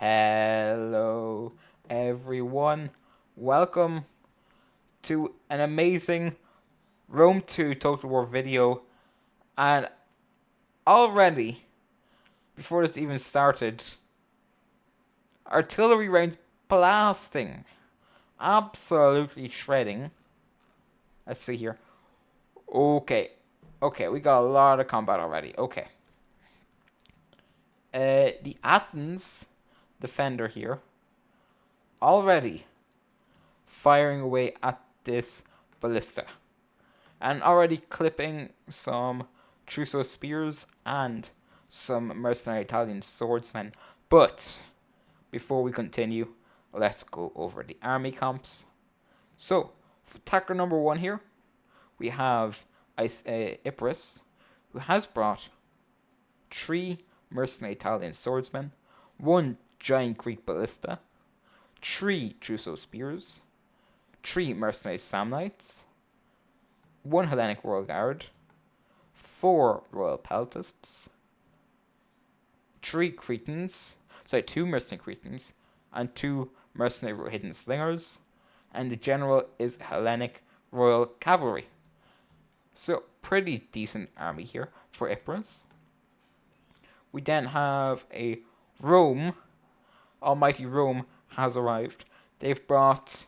Hello, everyone. Welcome to an amazing Rome 2 Total War video. And already, before this even started, artillery rounds blasting. Absolutely shredding. Let's see here. Okay. Okay, we got a lot of combat already. Okay. The Athens defender here already firing away at this ballista and already clipping some Trousseau spears and some mercenary Italian swordsmen. But before we continue, let's go over the army comps. So, for attacker number 1 here, we have Ypres, who has brought 3 mercenary Italian swordsmen, 1 giant Greek ballista, 3 Trousseau spears, 3 mercenary Samnites, 1 Hellenic Royal Guard, 4 Royal Peltasts, 2 mercenary Cretans, and 2 mercenary hidden slingers, and the general is Hellenic Royal Cavalry. So, pretty decent army here for Ypres. We then have a Rome. Almighty Rome has arrived. They've brought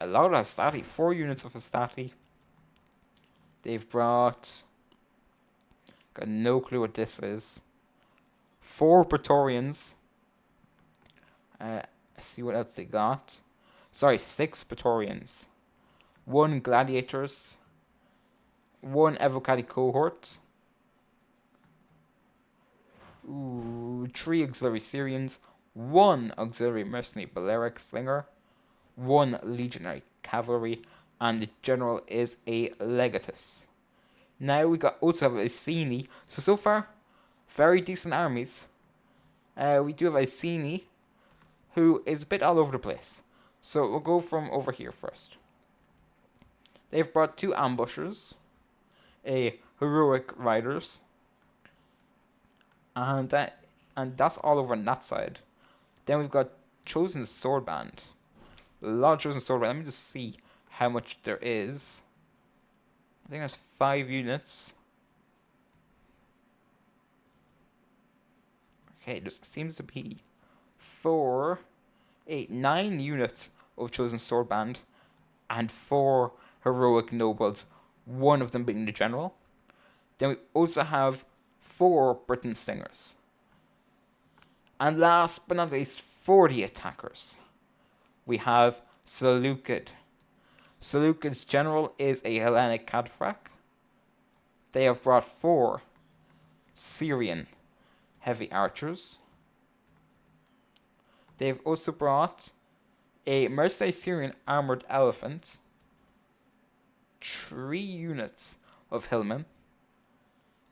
a lot of Hastati, 4 units of Hastati. They've brought, got no clue what this is, 4 Praetorians. Let's see what else they got. Sorry, 6 Praetorians, 1 Gladiators, 1 Evocati cohort, 3 auxiliary Syrians, 1 auxiliary mercenary Balearic slinger, 1 legionary cavalry, and the general is a legatus. Now we also have Iceni. So far, very decent armies. We do have Iceni, who is a bit all over the place. So we'll go from over here first. They've brought 2 ambushers, a heroic riders, and that's all over on that side. Then we've got chosen sword band. A lot of chosen sword band. Let me just see how much there is. I think that's 5 units. Okay, there seems to be 4, 8, 9 units of chosen sword band and 4 heroic nobles, one of them being the general. Then we also have 4 Britain slingers. And last but not least, 40 attackers. We have Seleucid. Seleucid's general is a Hellenic cataphract. They have brought 4 Syrian heavy archers. They've also brought a mercenary Syrian armored elephant, 3 units of hillmen,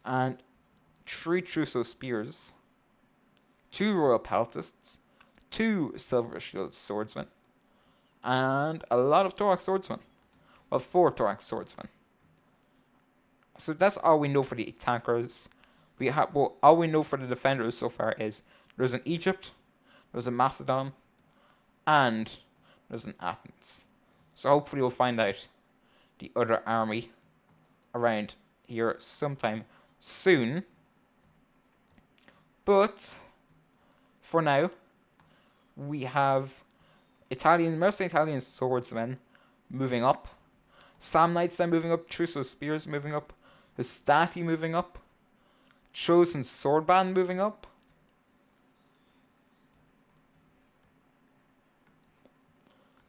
and 3 Trousseau spears, 2 royal peltasts, 2 silver shield swordsmen, and a lot of thorax swordsmen. Well, 4 thorax swordsmen. So that's all we know for the attackers. All we know for the defenders so far is there's an Egypt, there's a Macedon, and there's an Athens. So hopefully we'll find out the other army around here sometime soon. But for now, we have mercenary Italian swordsmen moving up, Samnites then moving up, Trousseau spears moving up, Hastati moving up, chosen sword band moving up.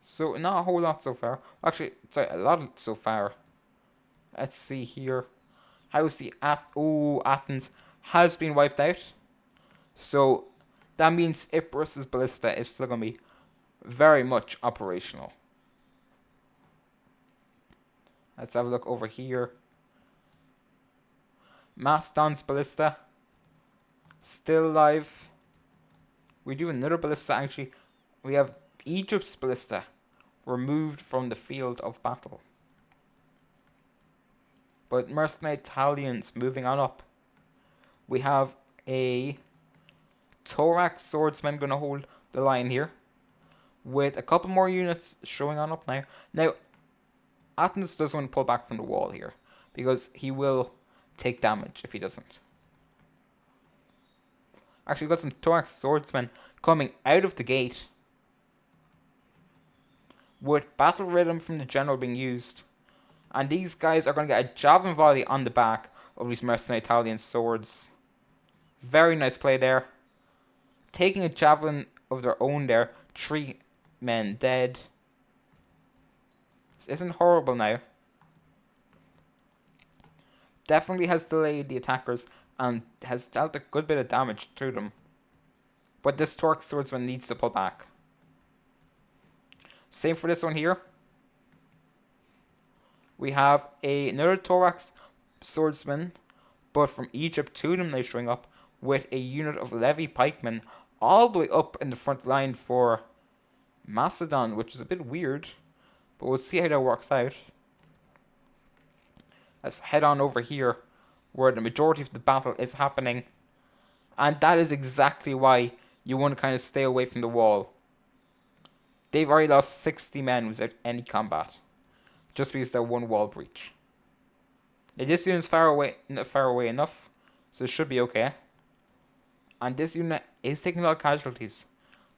So not a whole lot so far. Actually, sorry, a lot so far. Let's see here. How's the Athens has been wiped out. So that means Ypres' ballista is still gonna be very much operational. Let's have a look over here. Macedon's ballista still alive. We do another ballista actually. We have Egypt's ballista removed from the field of battle. But mercenary Italians moving on up. We have a Thorax Swordsman going to hold the line here. With a couple more units showing on up now. Now, Athens doesn't want to pull back from the wall here. Because he will take damage if he doesn't. Actually, got some Thorax Swordsmen coming out of the gate. With Battle Rhythm from the General being used. And these guys are going to get a Javelin Volley on the back of these Mercenary Italian swords. Very nice play there. Taking a Javelin of their own there. 3 men dead. This isn't horrible now. Definitely has delayed the attackers and has dealt a good bit of damage to them. But this Thorax Swordsman needs to pull back. Same for this one here. We have another Thorax Swordsman, but from Egypt, 2 of them now showing up with a unit of Levy Pikemen all the way up in the front line for Macedon, which is a bit weird, but we'll see how that works out. Let's head on over here where the majority of the battle is happening, and that is exactly why you want to kind of stay away from the wall. They've already lost 60 men without any combat, just because they're one wall breach. Now this unit's far away enough, so it should be okay. And this unit is taking a lot of casualties.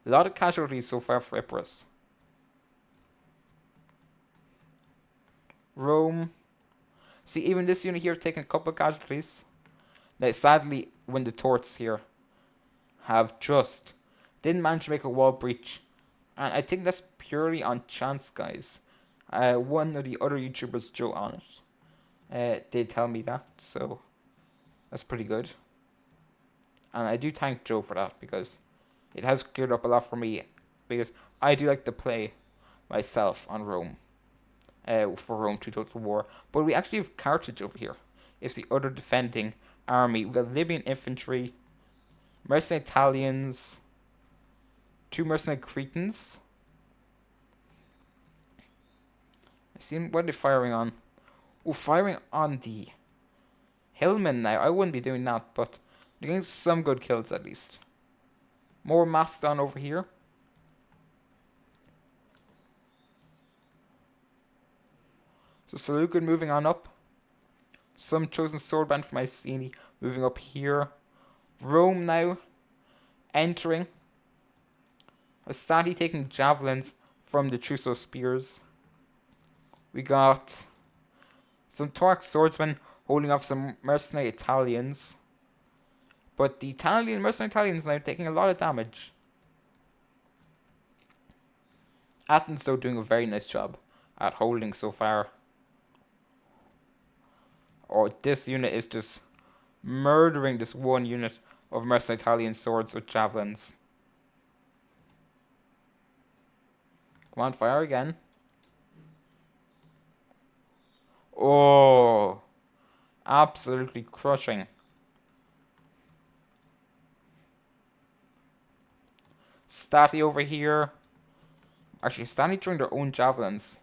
A lot of casualties so far for Epirus. Rome. See, even this unit here taking a couple of casualties. Now, sadly, when the Torts here have just didn't manage to make a wall breach. And I think that's purely on chance, guys. One of the other YouTubers, Joe on it, did tell me that, so that's pretty good. And I do thank Joe for that, because it has cleared up a lot for me, because I do like to play myself on Rome, for Rome 2 Total War. But we actually have Carthage over here. It's the other defending army. We've got Libyan infantry, mercenary Italians, 2 mercenary Cretans. I see what are they firing on? Oh, firing on the Hillmen now. I wouldn't be doing that, but they're getting some good kills at least. More Macedon over here. So Seleucid moving on up. Some chosen swordband from Iceni moving up here. Rome now entering. Astati taking javelins from the Trusso spears. We got some Thorax swordsmen holding off some mercenary Italians. But the mercenary Italians now taking a lot of damage. Athens though doing a very nice job at holding so far. Or this unit is just murdering this one unit of mercenary Italian swords with javelins. Come on, fire again. Oh, absolutely crushing. Stati over here. Actually, Stati throwing their own javelins.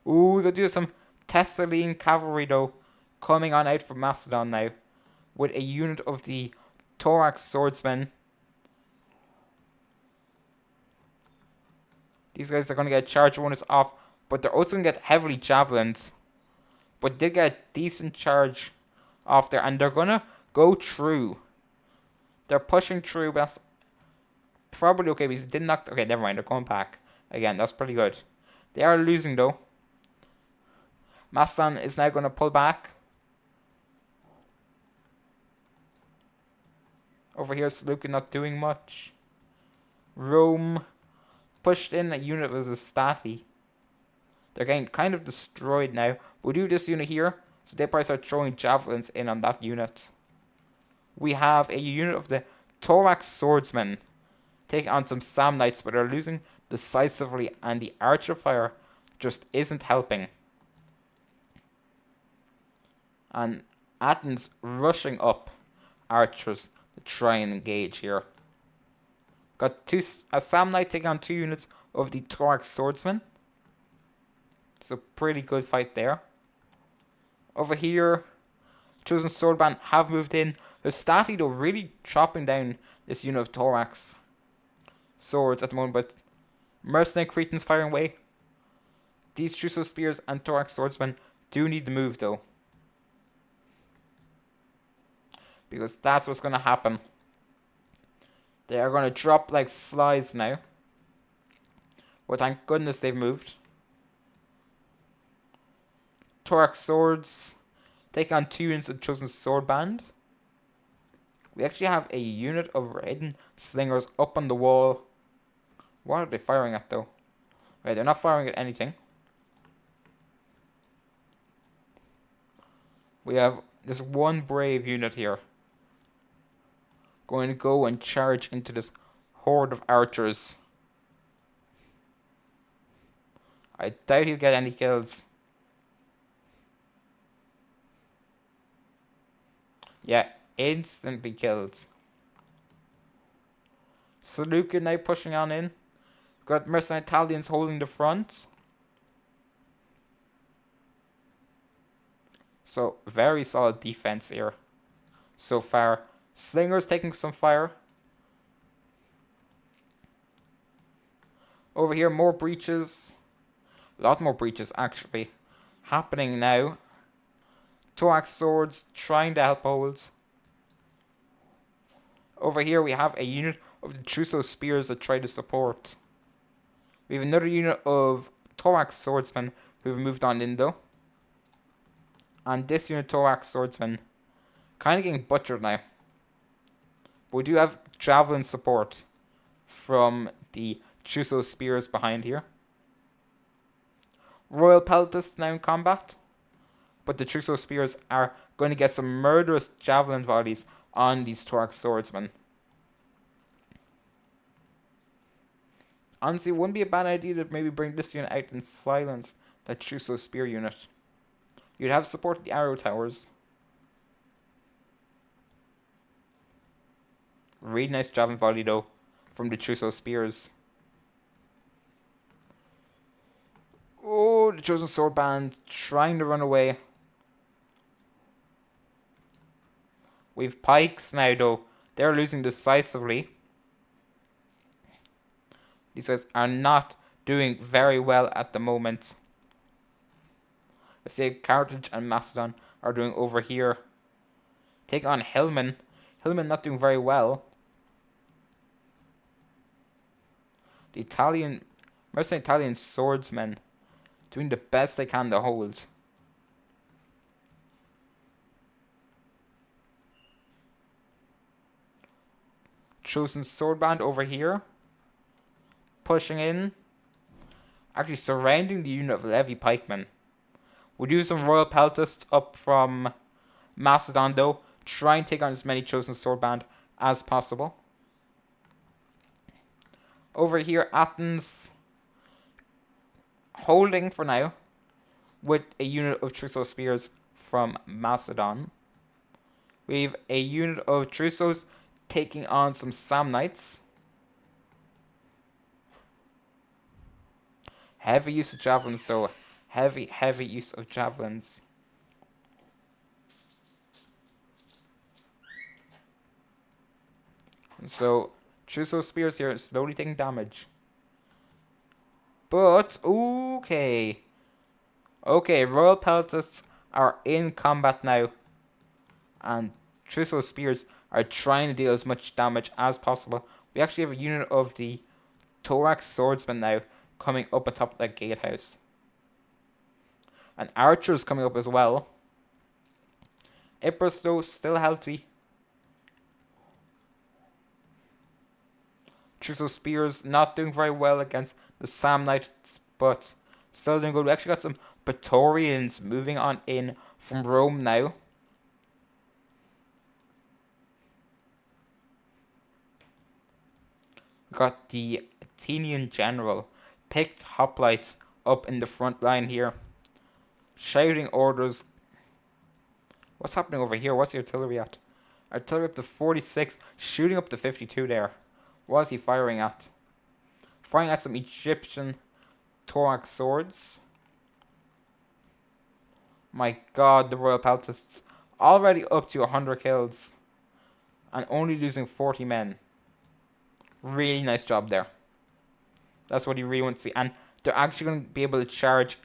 Ooh, we gotta do some Thessalian cavalry though, coming on out from Macedon now, with a unit of the Thorax swordsmen. These guys are gonna get charge bonus off, but they're also gonna get heavily javelins. But they get a decent charge off there, and they're gonna go through. They're pushing through, but that's probably okay because it didn't knock. Okay, never mind. They're going back again. That's pretty good. They are losing though. Macedon is now going to pull back. Over here, Seleucid not doing much. Rome pushed in a unit as a Stati. They're getting kind of destroyed now. We'll do this unit here, so they probably start throwing javelins in on that unit. We have a unit of the Thorax swordsmen taking on some Samnites, but they're losing decisively, and the archer fire just isn't helping. And Athens rushing up archers to try and engage here. Got a Samnite taking on 2 units of the Thorax swordsmen. It's a pretty good fight there. Over here, chosen swordband have moved in. Hastati, though, really chopping down this unit of Thorax swords at the moment, but mercenary Cretans firing away. These Trusso spears and Thorax swordsmen do need to move, though, because that's what's going to happen. They are going to drop like flies now. Well, thank goodness they've moved. Thorax swords take on 2 units of Chosen Sword Band. We actually have a unit of hidden slingers up on the wall. What are they firing at, though? Right, they're not firing at anything. We have this one brave unit here going to go and charge into this horde of archers. I doubt he'll get any kills. Yeah, instantly killed. Saluka now pushing on in. Got mercenary Italians holding the front. So, very solid defense here so far. Slingers taking some fire. Over here, more breaches. A lot more breaches, actually, happening now. Thorax swords trying to help hold. Over here, we have a unit of the Trusso spears that try to support. We have another unit of Thorax swordsmen who have moved on in, though. And this unit, Thorax swordsmen, kind of getting butchered now. But we do have javelin support from the Trusso spears behind here. Royal Peltasts now in combat. But the Trusso spears are going to get some murderous javelin volleys on these Thorax swordsmen. Honestly, it wouldn't be a bad idea to maybe bring this unit out and silence that Trusso spear unit. You'd have support at the arrow towers. Really nice javelin volley, though, from the Trusso spears. Oh, the Chosen Sword Band trying to run away. We've pikes now, though. They're losing decisively. These guys are not doing very well at the moment. Let's say Carthage and Macedon are doing over here. Take on Hillman. Hillman not doing very well. The mercenary Italian swordsmen doing the best they can to hold. Chosen Sword Band over here. Pushing in. Actually surrounding the unit of Levy pikemen. We'll do some Royal Peltasts up from Macedon, though. Try and take on as many Chosen Sword Band as possible. Over here, Athens holding for now with a unit of Trusso spears from Macedon. We have a unit of Trussos taking on some Samnites. Heavy use of javelins, though. Heavy use of javelins. And so, Trusso spears here slowly taking damage. But, okay. Okay, Royal Peltasts are in combat now. And Trusso spears are trying to deal as much damage as possible. We actually have a unit of the Thorax swordsmen now coming up atop of that gatehouse. And archers coming up as well. Ypres, though, still healthy. Trusso spears not doing very well against the Samnites, but still doing good. We actually got some Praetorians moving on in from Rome now. We got the Athenian general, picked hoplites up in the front line here. Shouting orders. What's happening over here? What's the artillery at? Artillery up to 46, shooting up to 52 there. What is he firing at? Firing at some Egyptian Thorax swords. My god, the Royal Peltasts already up to 100 kills. and only losing 40 men. Really nice job there. That's what you really want to see. And they're actually going to be able to charge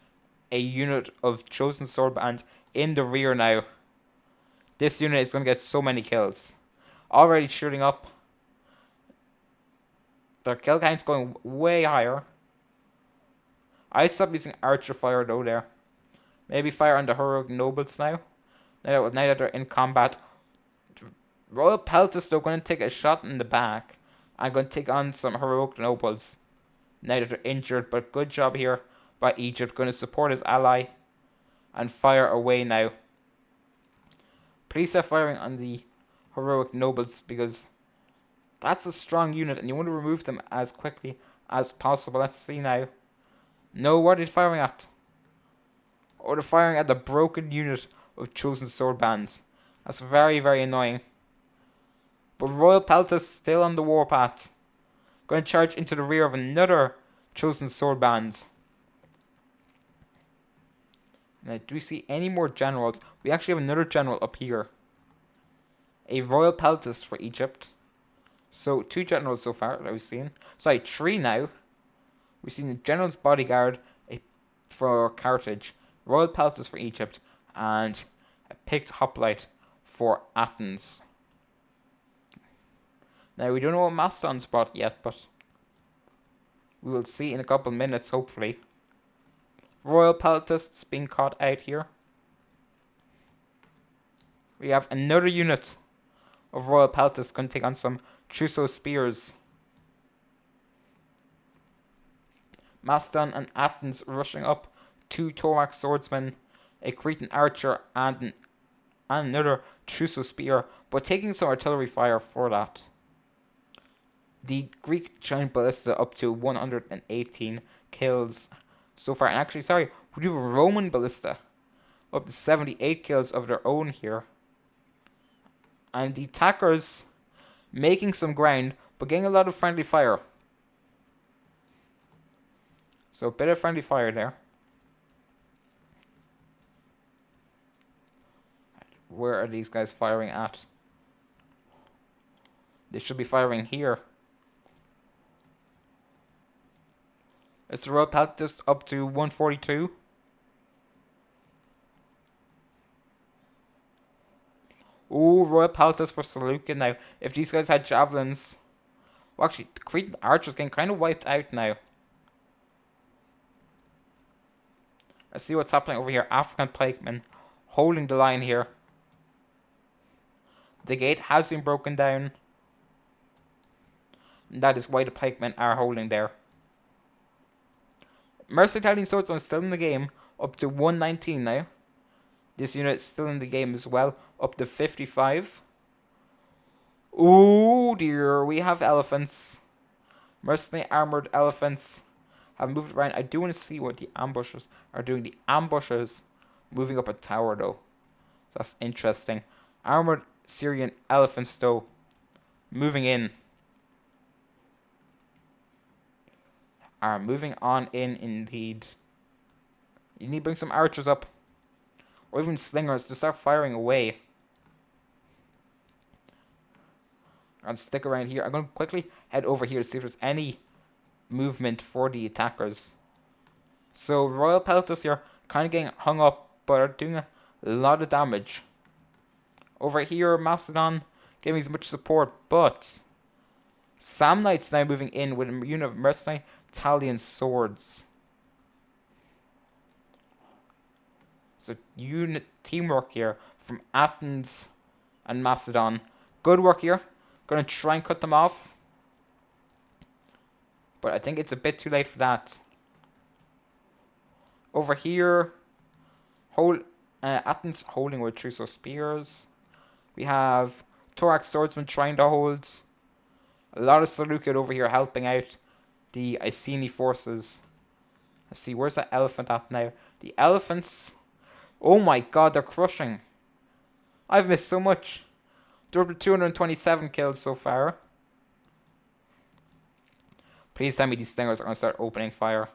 a unit of Chosen Swordband in the rear now. This unit is going to get so many kills. Already shooting up. Their kill count's going way higher. I'd stop using archer fire though there. Maybe fire on the heroic nobles now. Now that they're in combat. Royal Peltas though going to take a shot in the back. I'm going to take on some heroic nobles. Now that they're injured, but good job here by Egypt. Going to support his ally. And fire away now. Please start firing on the heroic nobles because that's a strong unit and you want to remove them as quickly as possible. Let's see now. No, what are they firing at? Oh, they're firing at the broken unit of Chosen Swordbands. That's very, very annoying. But Royal Peltas still on the warpath. Going to charge into the rear of another Chosen Swordbands. Now, do we see any more generals? We actually have another general up here. A Royal Peltas for Egypt. So, 2 generals so far that we've seen. Sorry, 3 now. We've seen the General's Bodyguard for Carthage. Royal Peltas for Egypt. And a Picked Hoplite for Athens. Now, we don't know what Macedon's brought yet, but we will see in a couple minutes, hopefully. Royal Peltas being caught out here. We have another unit of Royal Peltas going to take on some Trousseau spears. Macedon and Athens rushing up. 2 Torak swordsmen, a Cretan archer, and another Trousseau spear, but taking some artillery fire for that. The Greek giant ballista up to 118 kills so far. And actually, sorry, we do have a Roman ballista up to 78 kills of their own here. And the attackers making some ground, but getting a lot of friendly fire. So a bit of friendly fire there. Where are these guys firing at? They should be firing here. It's the Royal Peltas up to 142. Ooh, Royal Peltas for Seleucid now. If these guys had javelins... Well, actually, the Cretan archers getting kind of wiped out now. Let's see what's happening over here. African pikemen holding the line here. The gate has been broken down. And that is why the pikemen are holding there. Mercenary Italian swordsman is still in the game. Up to 119 now. This unit is still in the game as well. Up to 55. Oh dear. We have elephants. Mercenary armored elephants have moved around. I do want to see what the ambushers are doing. The ambushers moving up a tower though. That's interesting. Armored Syrian elephants though moving in. Are moving on in indeed. You need to bring some archers up. Or even slingers to start firing away. And stick around here. I'm going to quickly head over here to see if there's any movement for the attackers. So Royal Peltas here kind of getting hung up, but are doing a lot of damage. Over here, Macedon giving as much support, but Samnites now moving in with a unit of mercenary Italian swords. So unit teamwork here from Athens and Macedon. Good work here. Gonna try and cut them off. But I think it's a bit too late for that. Over here, Athens holding with Trousseau spears. We have Torak swordsmen trying to hold. A lot of Seleucid over here helping out the Iceni forces. Let's see, where's that elephant at now? The elephants... Oh my god, they're crushing. I've missed so much. They're up to 227 kills so far. Please tell me these stingers are going to start opening fire.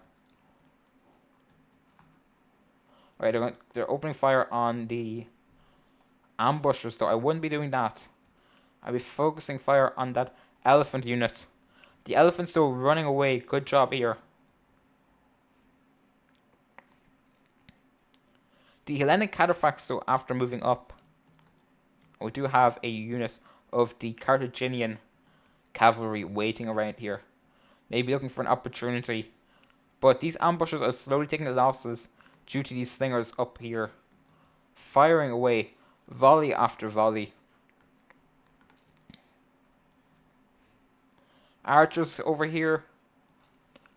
Alright, they're opening fire on the ambushers though. I wouldn't be doing that. I'll be focusing fire on that elephant unit. The elephant's still running away. Good job here. The Hellenic cataphracts, though, after moving up, we do have a unit of the Carthaginian cavalry waiting around here. Maybe looking for an opportunity. But these ambushers are slowly taking the losses due to these slingers up here. Firing away, volley after volley. Archers over here.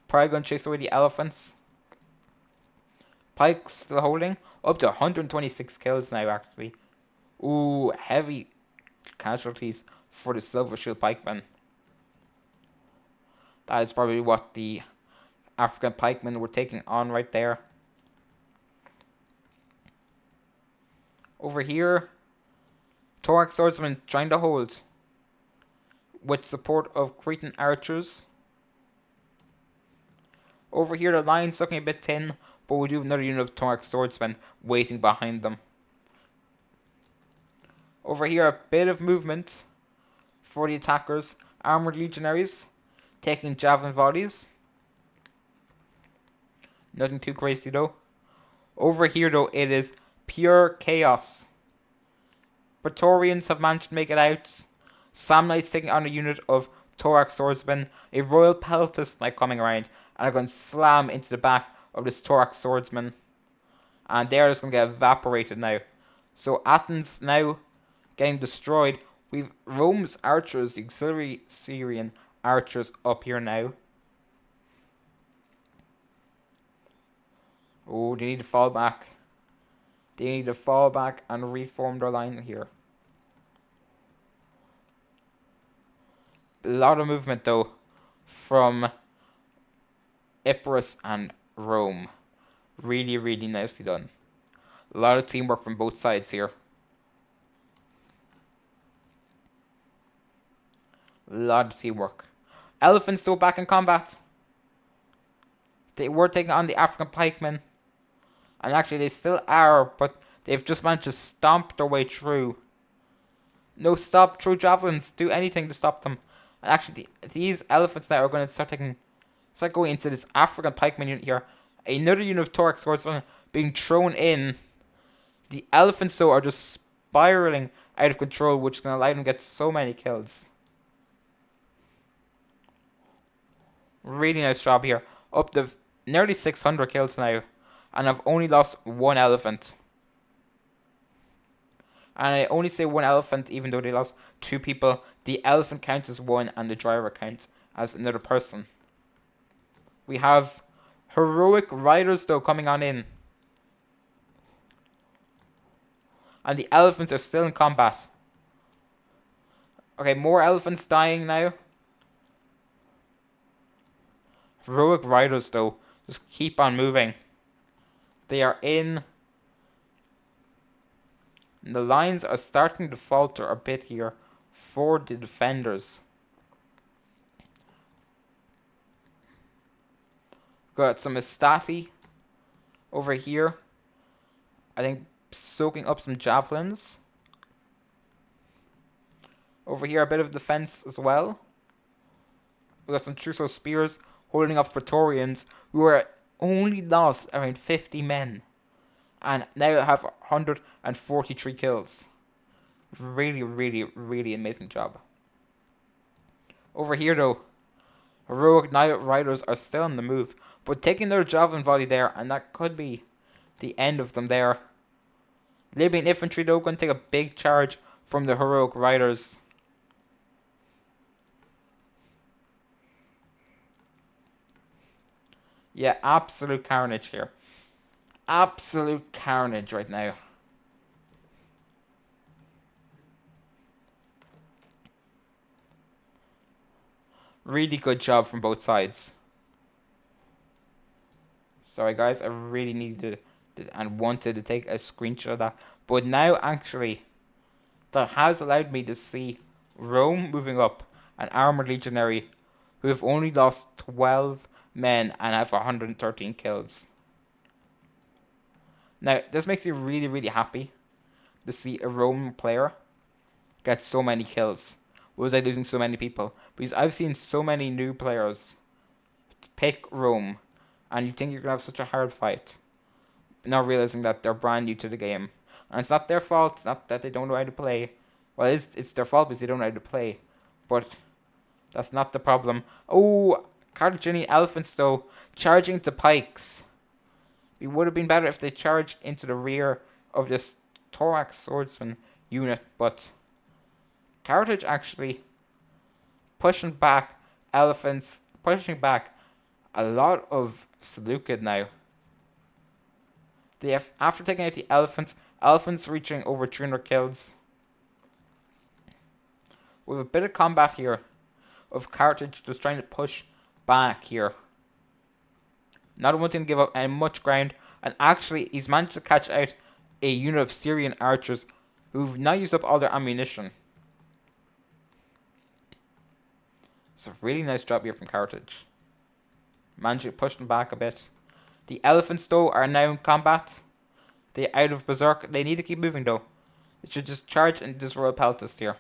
Probably going to chase away the elephants. Pikes still holding. Up to 126 kills now, actually. Ooh, heavy casualties for the Silver Shield pikemen. That is probably what the African pikemen were taking on right there. Over here, Thorax swordsmen trying to hold with support of Cretan archers. Over here, the line's looking a bit thin, but we do have another unit of Thorax swordsmen waiting behind them. Over here, a bit of movement for the attackers. Armored legionaries taking javelin volleys. Nothing too crazy though. Over here though, it is pure chaos. Praetorians have managed to make it out. Samnites taking on a unit of Thorax swordsmen. A Royal Peltas Knight coming around and are going to slam into the back of this Thorax swordsman. And they're just going to get evaporated now. So Athens now getting destroyed. We've Rome's archers, the auxiliary Syrian archers up here now. Oh, they need to fall back. They need to fall back and reform their line here. A lot of movement though from Epirus and Rome. Really, really nicely done. A lot of teamwork from both sides here. A lot of teamwork. Elephants still back in combat. They were taking on the African pikemen. And actually they still are, but they've just managed to stomp their way through. No, stop, throw javelins, do anything to stop them. And actually these elephants now are going to start going into this African pikeman unit here. Another unit of Thorax swordsmen being thrown in. The elephants though are just spiraling out of control, which is going to allow them to get so many kills. Really nice job here. Up to nearly 600 kills now. And I've only lost one elephant. And I only say one elephant even though they lost two people. The elephant counts as one and the driver counts as another person. We have heroic riders though coming on in. And the elephants are still in combat. Okay, more elephants dying now. Heroic riders though just keep on moving. They are in. The lines are starting to falter a bit here for the defenders. Got some Estati over here. I think soaking up some javelins. Over here a bit of defense as well. We got some Trousseau spears holding off Praetorians who are only lost around 50 men. And now have 143 kills. Really, really, really amazing job. Over here though, heroic knight riders are still on the move. But taking their javelin volley there, and that could be the end of them there. Libyan infantry though going to take a big charge from the heroic riders. Yeah, absolute carnage here. Absolute carnage right now. Really good job from both sides. Sorry guys, I really needed and wanted to take a screenshot of that. But now actually, that has allowed me to see Rome moving up. An armored legionary who have only lost 12 men and have 113 kills. Now, this makes me really, really happy to see a Roman player get so many kills? Was I losing so many people? Because I've seen so many new players pick Rome, and you think you're gonna have such a hard fight, not realizing that they're brand new to the game, and it's not their fault. It's not that they don't know how to play. Well, it's their fault because they don't know how to play, but that's not the problem. Oh, Carthaginian elephants though charging the pikes. It would have been better if they charged into the rear of this thorax swordsman unit, but Carthage actually pushing back elephants, pushing back a lot of Seleucid now. They have, after taking out the elephants reaching over 300 kills. We have a bit of combat here of Carthage just trying to push back here. Not wanting to give up any much ground, and actually he's managed to catch out a unit of Syrian archers who've now used up all their ammunition. It's a really nice job here from Carthage. Managed to push them back a bit. The elephants though are now in combat. They're out of berserk. They need to keep moving though. They should just charge into this royal peltast here.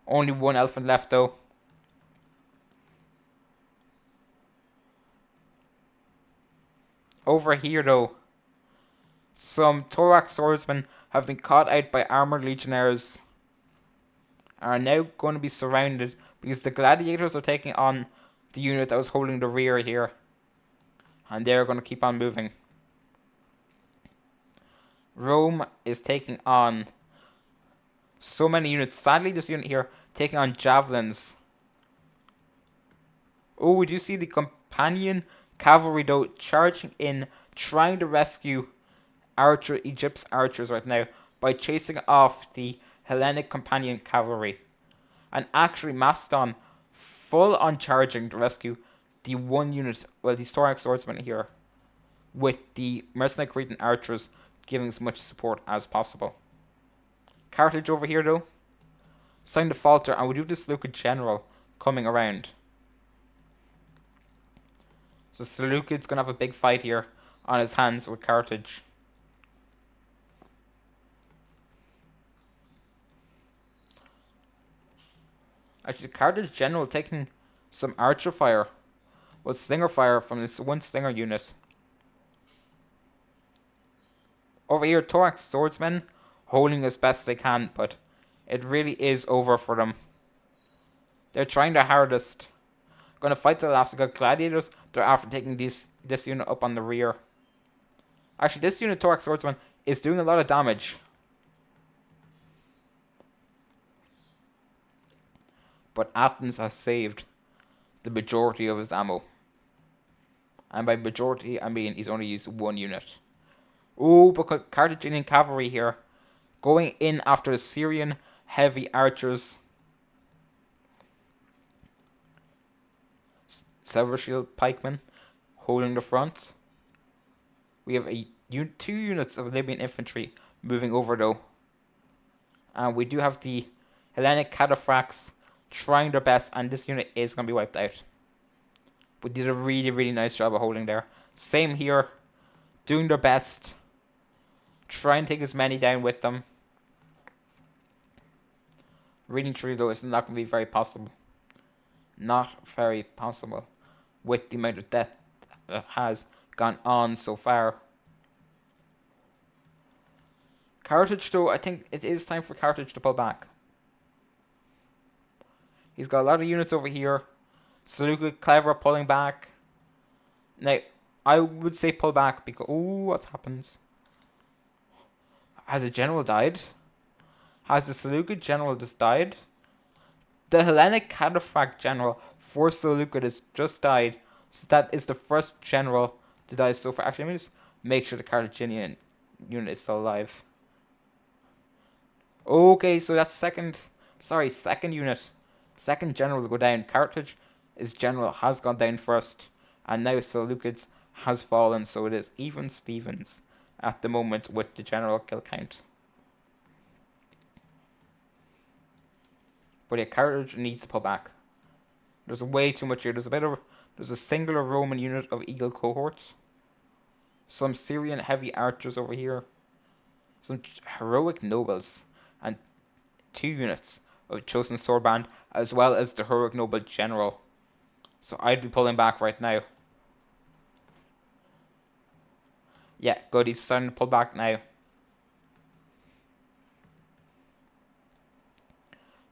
Only one elephant left though. Over here though, some thorax swordsmen have been caught out by armored legionnaires. Are now going to be surrounded because the gladiators are taking on the unit that was holding the rear here. And they're going to keep on moving. Rome is taking on so many units. Sadly, this unit here taking on javelins. Oh, we do see the companion cavalry though charging in, trying to rescue Egypt's archers right now by chasing off the Hellenic companion cavalry. And actually Macedon full on charging to rescue the one unit, well, these thorax swordsmen here, with the mercenary Cretan archers giving as much support as possible. Carthage over here though, starting to falter, and we do have the Seleucid general coming around. So Seleucid's going to have a big fight here on his hands with Carthage. Actually, the Carthage general taking some archer fire with slinger fire from this one slinger unit. Over here, thorax swordsmen holding as best they can, but it really is over for them. They're trying their hardest. Going to fight to the last. They got gladiators. They're after taking this unit up on the rear. Actually, this unit, thorax swordsman, is doing a lot of damage. But Athens has saved the majority of his ammo. And by majority, I mean he's only used one unit. Ooh, but Carthaginian cavalry here going in after the Syrian heavy archers. Silver shield pikemen holding the front. We have two units of Libyan infantry moving over though. And we do have the Hellenic cataphracts trying their best, and this unit is going to be wiped out. But did a really, really nice job of holding there. Same here. Doing their best. Trying to take as many down with them. Reading through though is not going to be very possible. Not very possible. With the amount of death that has gone on so far. Carthage though, I think it is time for Carthage to pull back. He's got a lot of units over here. Seleucid clever pulling back. Now, I would say pull back because... Ooh, what's happened? Has a general died? Has the Seleucid general just died? The Hellenic cataphract general for Seleucid has just died. So that is the first general to die so far. Actually, let me just make sure the Carthaginian unit is still alive. Okay, so that's second unit. Second general to go down. Carthage's general has gone down first. And now Seleucid's has fallen. So it is even Stevens at the moment with the general kill count. But yeah, Carthage needs to pull back. There's way too much here. There's a singular Roman unit of eagle cohorts. Some Syrian heavy archers over here. Some heroic nobles. And 2 units of Chosen Sword Band, as well as the Heroic Noble General. So I'd be pulling back right now. Yeah, good. He's starting to pull back now.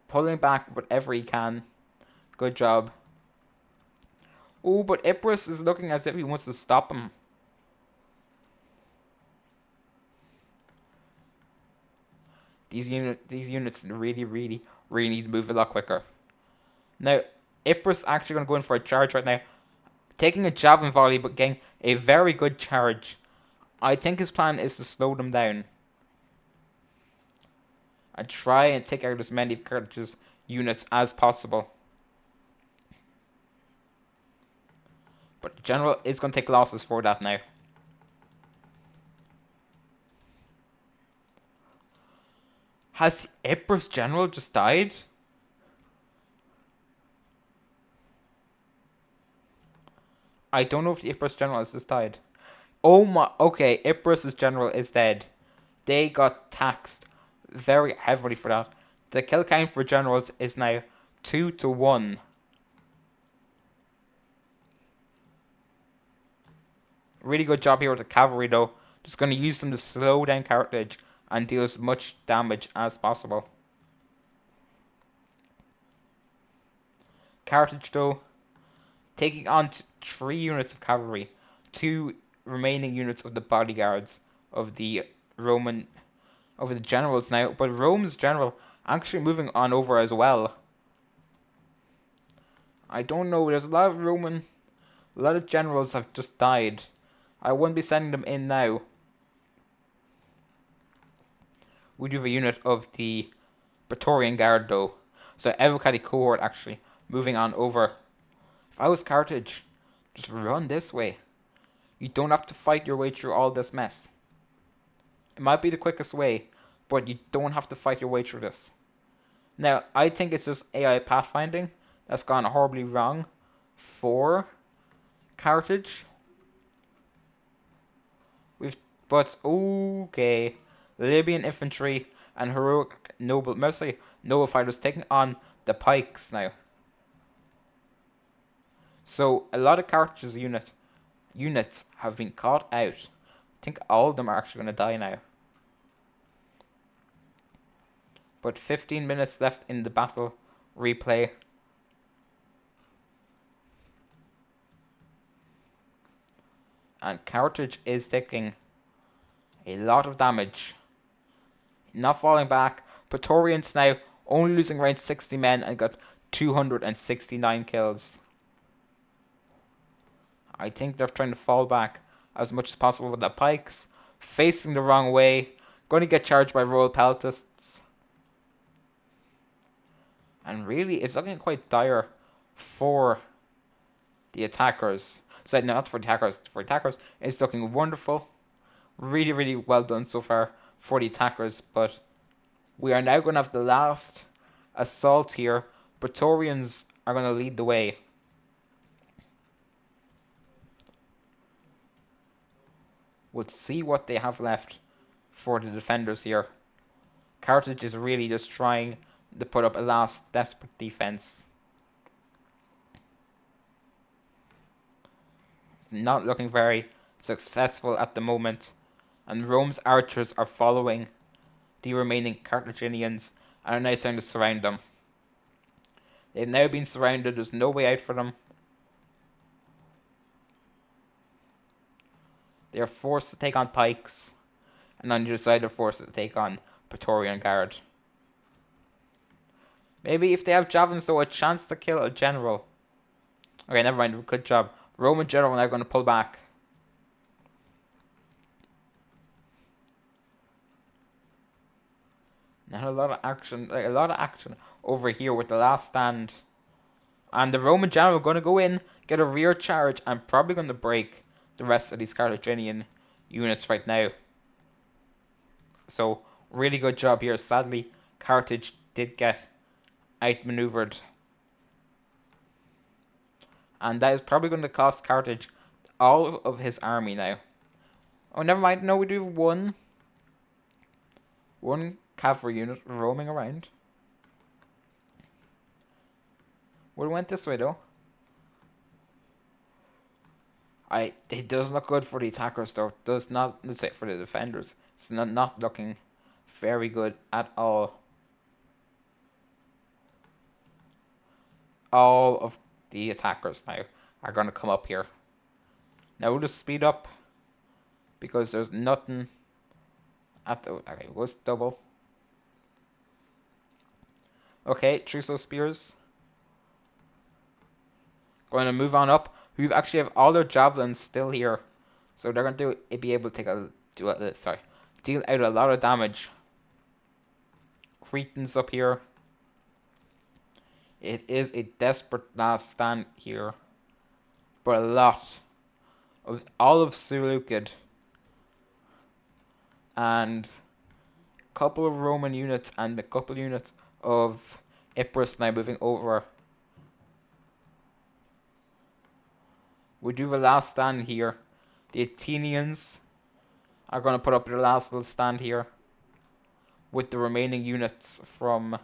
Pulling back whatever he can. Good job. Oh, but Ypres is looking as if he wants to stop him. These units really need to move a lot quicker. Now, Ypres actually going to go in for a charge right now. Taking a javelin volley, but getting a very good charge. I think his plan is to slow them down. And try and take out as many of Carthage's units as possible. But the general is going to take losses for that now. Has Ypres general just died? I don't know if the Ypres general has just died. Oh my, okay, Ypres' general is dead. They got taxed very heavily for that. The kill count for generals is now 2-1. Really good job here with the cavalry though. Just going to use them to slow down Carthage and deal as much damage as possible. Carthage though, taking on 3 units of cavalry, 2 remaining units of the bodyguards of the generals now, but Rome's general actually moving on over as well. I don't know, there's a lot of generals have just died. I wouldn't be sending them in now. We do have a unit of the Praetorian Guard though. So Evocati cohort actually moving on over. If I was Carthage, just run this way. You don't have to fight your way through all this mess. It might be the quickest way, but you don't have to fight your way through this. Now, I think it's just AI pathfinding that's gone horribly wrong for Carthage. But okay, Libyan infantry and heroic noble fighters taking on the pikes now. So a lot of Carthage's units have been caught out. I think all of them are actually going to die now. But 15 minutes left in the battle replay. And Carthage is taking a lot of damage. Not falling back. Praetorians now only losing around 60 men and got 269 kills. I think they're trying to fall back as much as possible with the pikes. Facing the wrong way. Going to get charged by Royal Peltasts. And really, it's looking quite dire for the attackers. So, no, not for the attackers. For attackers, it's looking wonderful. Really well done so far for the attackers. But we are now going to have the last assault here. Praetorians are going to lead the way. We'll see what they have left for the defenders here. Carthage is really just trying to put up a last desperate defense. Not looking very successful at the moment. And Rome's archers are following the remaining Carthaginians and are now starting to surround them. They've now been surrounded. There's no way out for them. They are forced to take on pikes. And on the other side, they're forced to take on Praetorian Guard. Maybe if they have javelins, though, a chance to kill a general. Okay, never mind. Good job. Roman general now going to pull back. Now a lot of action over here with the last stand. And the Roman general going to go in, get a rear charge, and probably going to break the rest of these Carthaginian units right now. So, really good job here. Sadly, Carthage did get outmaneuvered. And that is probably going to cost Carthage all of his army now. Oh, never mind. No, we do have one cavalry unit roaming around. We went this way though. It does look good for the attackers though. It does not, let's say, for the defenders. It's not looking very good at all. All of the attackers now are going to come up here. Now we'll just speed up because there's nothing at the... Okay, it was double. Okay, Truso Spears. Going to move on up. We actually have all their javelins still here. So they're going to be able to deal out a lot of damage. Cretans up here. It is a desperate last stand here. But a lot of all of Seleucid and a couple of Roman units and a couple units of Epirus now moving over. We do the last stand here. The Athenians are going to put up their last little stand here with the remaining units from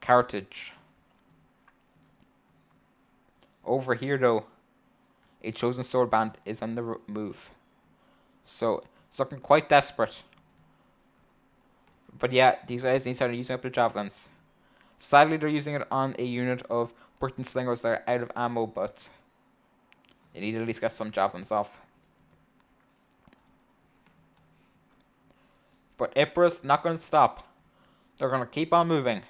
Carthage. Over here though, a chosen sword band is on the move. So it's looking quite desperate. But yeah, these guys need to start using up their javelins. Sadly, they're using it on a unit of Britain slingers that are out of ammo, but they need to at least get some javelins off. But Epirus not going to stop. They're going to keep on moving.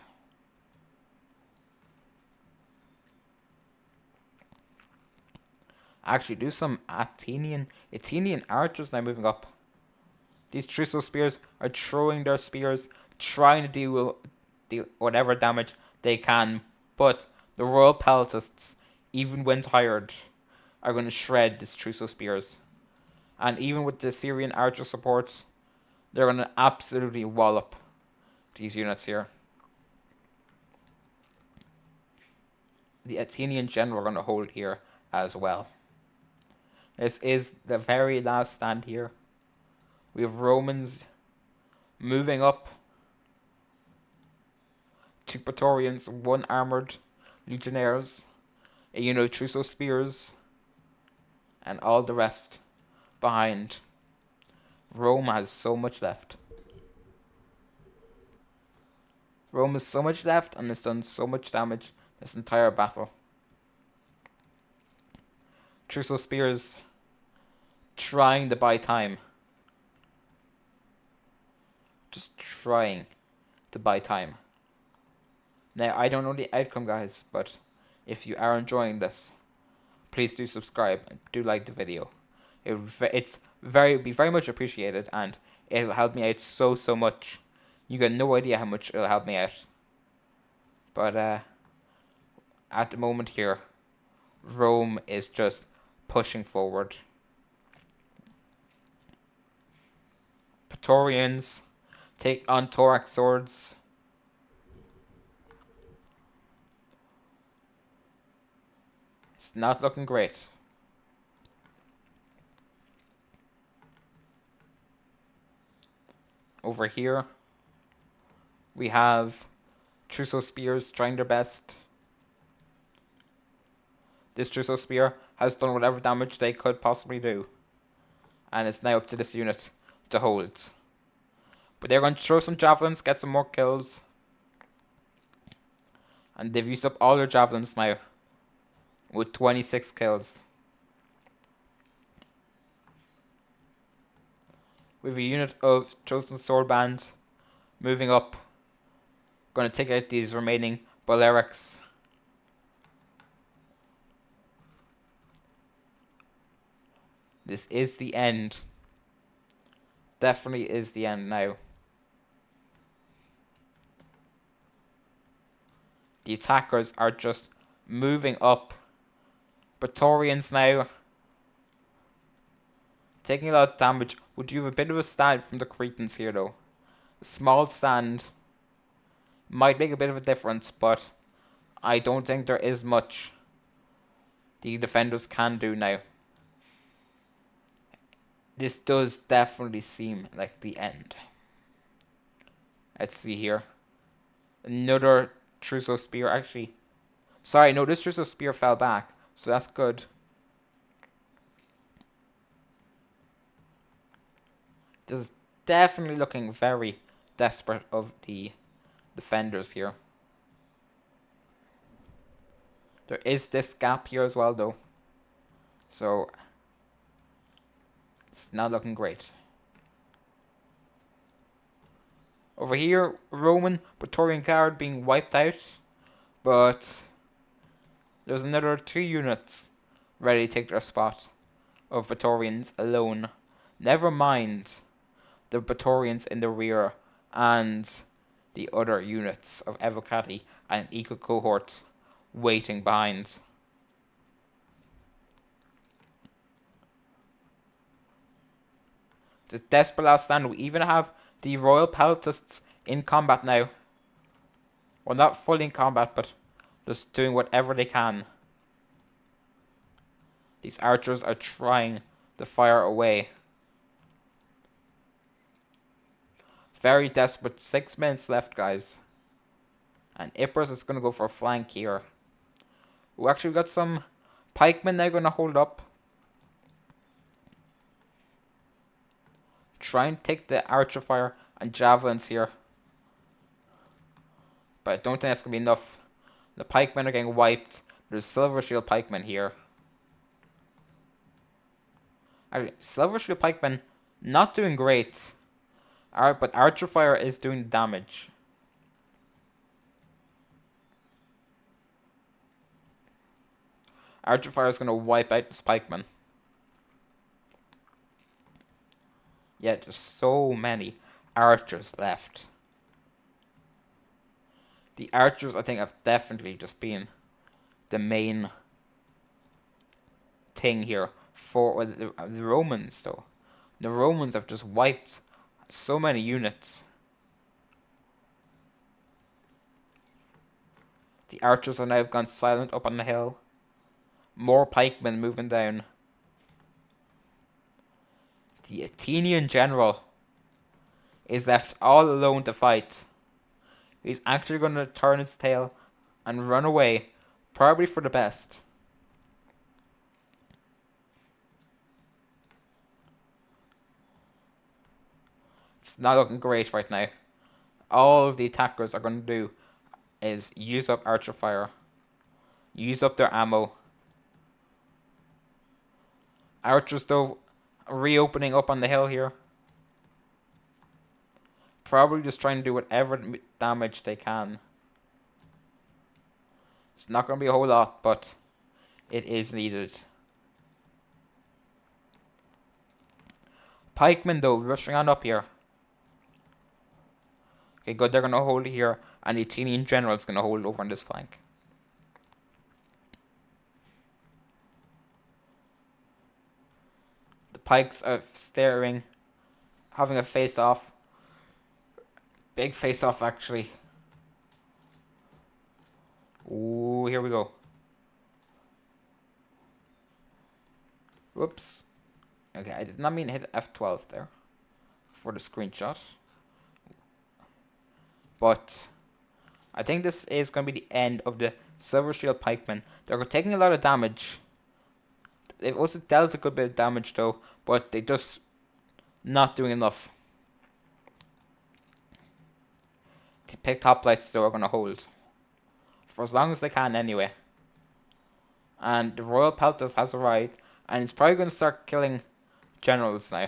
Actually, do some Athenian archers now moving up. These Truso Spears are throwing their spears, trying to deal whatever damage they can. But the Royal Peltasts, even when tired, are going to shred these Truso Spears. And even with the Syrian archer supports, they're going to absolutely wallop these units here. The Athenian general are going to hold here as well. This is the very last stand here. We have Romans moving up. 2 Praetorians, 1 armored legionnaires, a unit of Truso Spears, and all the rest behind. Rome has so much left. Rome has so much left and has done so much damage this entire battle. Truso Spears trying to buy time. Just trying to buy time. Now, I don't know the outcome, guys, but if you are enjoying this, please do subscribe and do like the video. It's be very much appreciated, and it'll help me out so much. You got no idea how much it'll help me out. But at the moment here, Rome is just pushing forward. Praetorians take on thorax swords. It's not looking great. Over here, we have Truso Spears trying their best. This Truso Spear has done whatever damage they could possibly do. And it's now up to this unit to hold. But they're going to throw some javelins, get some more kills. And they've used up all their javelins now. With 26 kills. We have a unit of chosen sword bands moving up. Going to take out these remaining Balearics. This is the end. Definitely is the end now. The attackers are just moving up. Praetorians now taking a lot of damage. Would you have a bit of a stand from the Cretans here though? A small stand might make a bit of a difference, but I don't think there is much the defenders can do now. This does definitely seem like the end. Let's see here. Another Truso Spear, actually. Sorry, no, this just a spear fell back, so that's good. This is definitely looking very desperate of the defenders here. There is this gap here as well, though. So, it's not looking great. Over here, Roman Praetorian Guard being wiped out. But there's another 2 units ready to take their spot of Praetorians alone. Never mind the Praetorians in the rear and the other units of Evocati and equal cohort waiting behind. The desperate last stand. We even have the Royal Peltasts in combat now. Well, not fully in combat, but just doing whatever they can. These archers are trying to fire away. Very desperate. 6 minutes left, guys. And Ypres is going to go for a flank here. We actually got some pikemen now going to hold up. Try and take the archer fire and javelins here. But I don't think that's going to be enough. The pikemen are getting wiped. There's Silver Shield pikemen here. Actually, Silver Shield pikemen not doing great. But archer fire is doing damage. Archer fire is going to wipe out this pikeman. Yet there's so many archers left. The archers, I think, have definitely just been the main thing here for the Romans, though. The Romans have just wiped so many units. The archers are now gone silent up on the hill. More pikemen moving down. The Athenian general is left all alone to fight. He's actually going to turn his tail and run away, probably for the best. It's not looking great right now. All the attackers are going to do is use up archer fire. Use up their ammo. Archers, though, reopening up on the hill here. Probably just trying to do whatever damage they can. It's not going to be a whole lot, but it is needed. Pikemen, though, rushing on up here. Okay, good, they're going to hold here, and the Athenian general is going to hold over on this flank. The pikes are staring, having a face-off. Big face-off, actually. Ooh, here we go. Whoops. Okay, I did not mean to hit F12 there for the screenshot. But I think this is going to be the end of the Silver Shield pikemen. They're taking a lot of damage. They've also dealt a good bit of damage, though, but they're just not doing enough. The picked hoplites, though, are going to hold for as long as they can, anyway. And the Royal Peltas has arrived, and it's probably going to start killing generals now.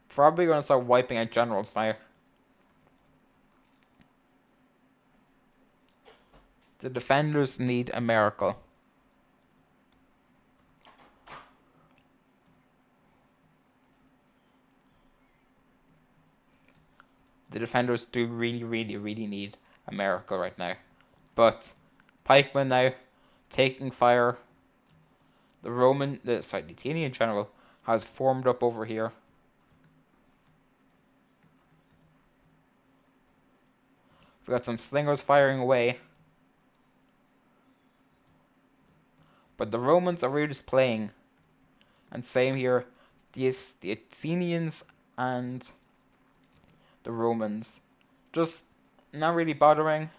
Probably going to start wiping out generals now. The defenders need a miracle. The defenders do really, really, really need a miracle right now. But pikemen now taking fire. The Athenian general has formed up over here. We've got some slingers firing away. But the Romans are really just playing. And same here. The Athenians and the Romans just not really bothering.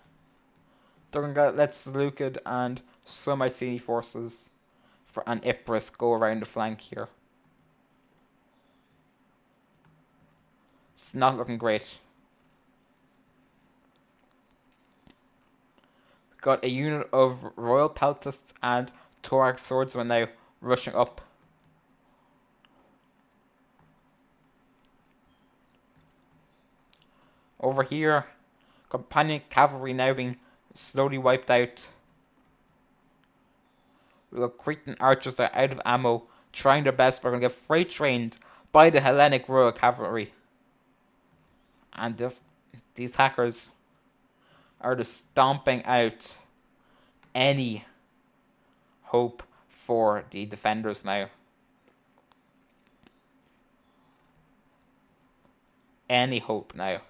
They're going to let Seleucid and some Iceni forces and Ypres go around the flank here. It's not looking great. We've got a unit of Royal Peltasts and Torak Swordsmen now rushing up. Over here, Companion Cavalry now being slowly wiped out. We've got Cretan archers that are out of ammo, trying their best, but are going to get freight trained by the Hellenic Royal Cavalry. And these hackers are just stomping out any hope for the defenders now. Any hope now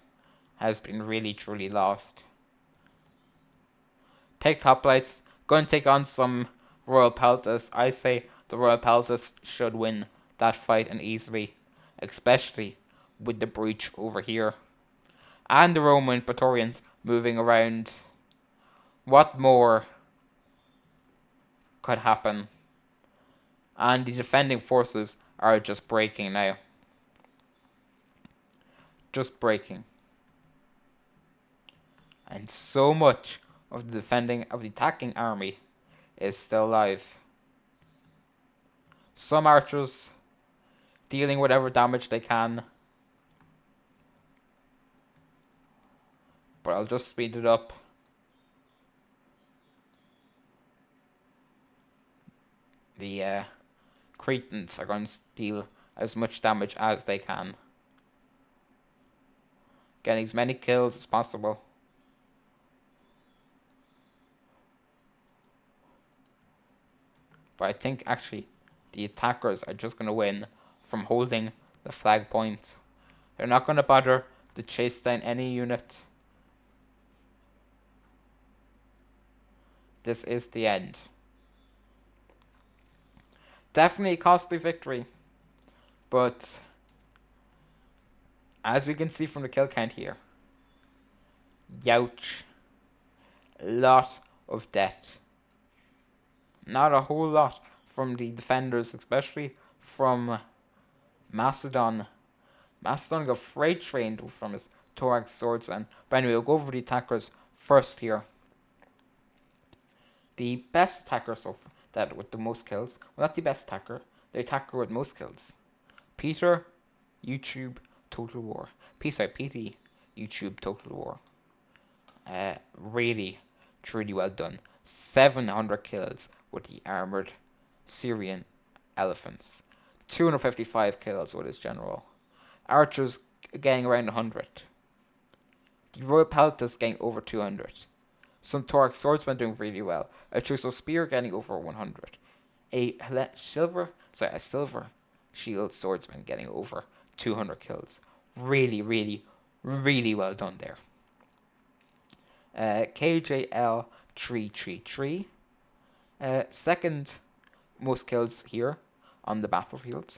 has been really truly lost. Picked hoplites, going to take on some Royal Peltas. I say the Royal Peltas should win that fight, and easily, especially with the breach over here. And the Roman Praetorians moving around. What more could happen? And the defending forces are just breaking now. Just breaking. And so much of the attacking army is still alive. Some archers dealing whatever damage they can. But I'll just speed it up. The Cretans are going to deal as much damage as they can. Getting as many kills as possible. But I think actually the attackers are just going to win from holding the flag point. They're not going to bother to chase down any unit. This is the end. Definitely a costly victory. But as we can see from the kill count here, youch. A lot of death. Not a whole lot from the defenders, especially from Macedon. Macedon got freight trained from his Torak swordsman. But anyway, we'll go over the attackers first here. The best attacker that with the most kills, well, not the best attacker, the attacker with most kills. Peter, YouTube, Total War. Peace out, PT, YouTube, Total War. Really, truly well done. 700 kills with the armored Syrian elephants. 255 kills with his general. Archers getting around 100. The Royal Peltas getting over 200. Some Torak swordsmen doing really well. A Trusso spear getting over 100. A silver shield swordsman getting over 200 kills. Really, really, really well done there. KJL 333. Second most kills here on the battlefield.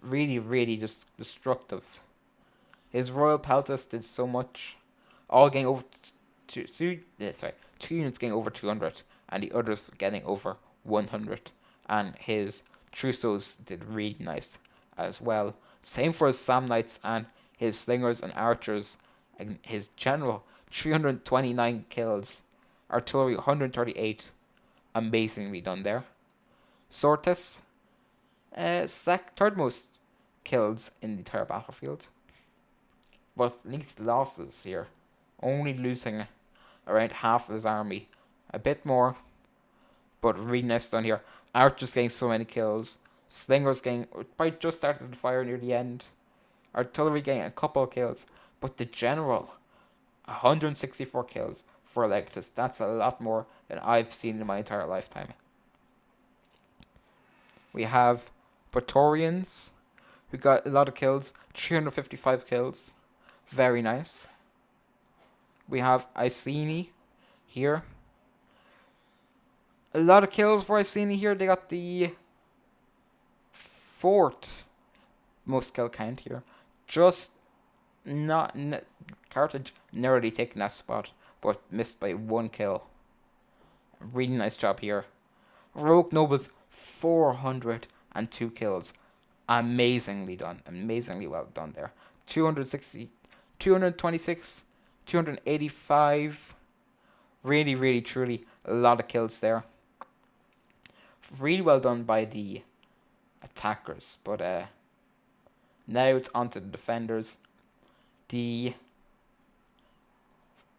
Really, really just destructive. His Royal Peltas did so much. All getting over two units getting over 200, and the others getting over 100. And his Trussos did really nice as well. Same for his Samnites and his Slingers and Archers. And his General, 329 kills. Artillery, 138. Amazingly done there. Sortis, third most kills in the entire battlefield. But least losses here. Only losing around half of his army. A bit more, but really nice done here. Archers getting so many kills. Slingers getting, probably just started to fire near the end. Artillery getting a couple of kills. But the General, 164 kills for Electus. That's a lot more than I've seen in my entire lifetime. We have Praetorians, who got a lot of kills. 355 kills. Very nice. We have Iceni here. A lot of kills for Iceni here. They got the fourth most kill count here. Just not Carthage narrowly taking that spot, but missed by 1 kill. Really nice job here. Rogue Nobles 402 kills. Amazingly done. Amazingly well done there. 260, 226, 285. Really, really, truly a lot of kills there. Really well done by the attackers. But now it's on to the defenders. The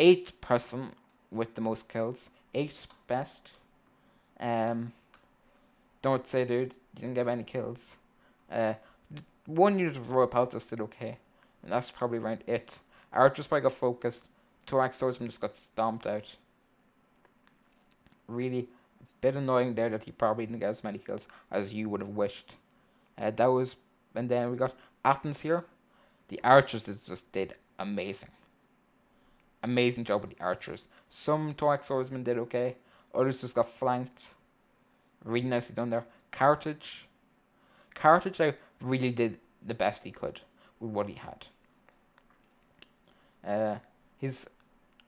8th person with the most kills. 8th best. Don't say, dude, you didn't get any kills. 1 unit of Royal Peltas did okay. And that's probably around it. Archers probably got focused. Thorax Swordsman just got stomped out. Really a bit annoying there that he probably didn't get as many kills as you would have wished. And then we got Athens here. The Archers just did amazing. Amazing job with the Archers. Some Thorax Swordsmen did okay. Others just got flanked. Really nicely done there. Carthage now really did the best he could with what he had. His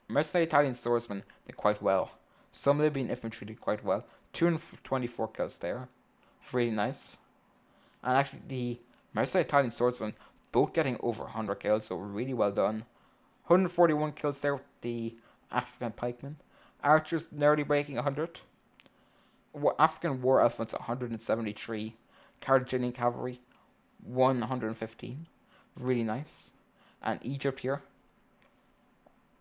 mercenary Italian swordsmen did quite well. Some Libyan infantry did quite well. 224 kills there. Really nice. And actually the mercenary Italian swordsmen both getting over 100 kills, so really well done. 141 kills there with the African pikemen. Archers nearly breaking 100. African war elephants 173. Carthaginian cavalry 115. Really nice. And Egypt here.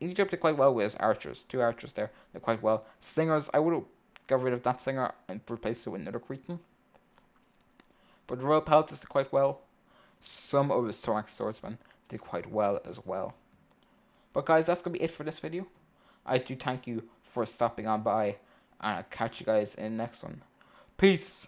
Egypt did quite well with his archers. 2 archers there did quite well. Slingers, I would have got rid of that slinger and replaced it with another Cretan. But the Royal Peltas did quite well. Some of his Thorax swordsmen did quite well as well. But guys, that's going to be it for this video. I do thank you for stopping on by. And I'll catch you guys in the next one. Peace!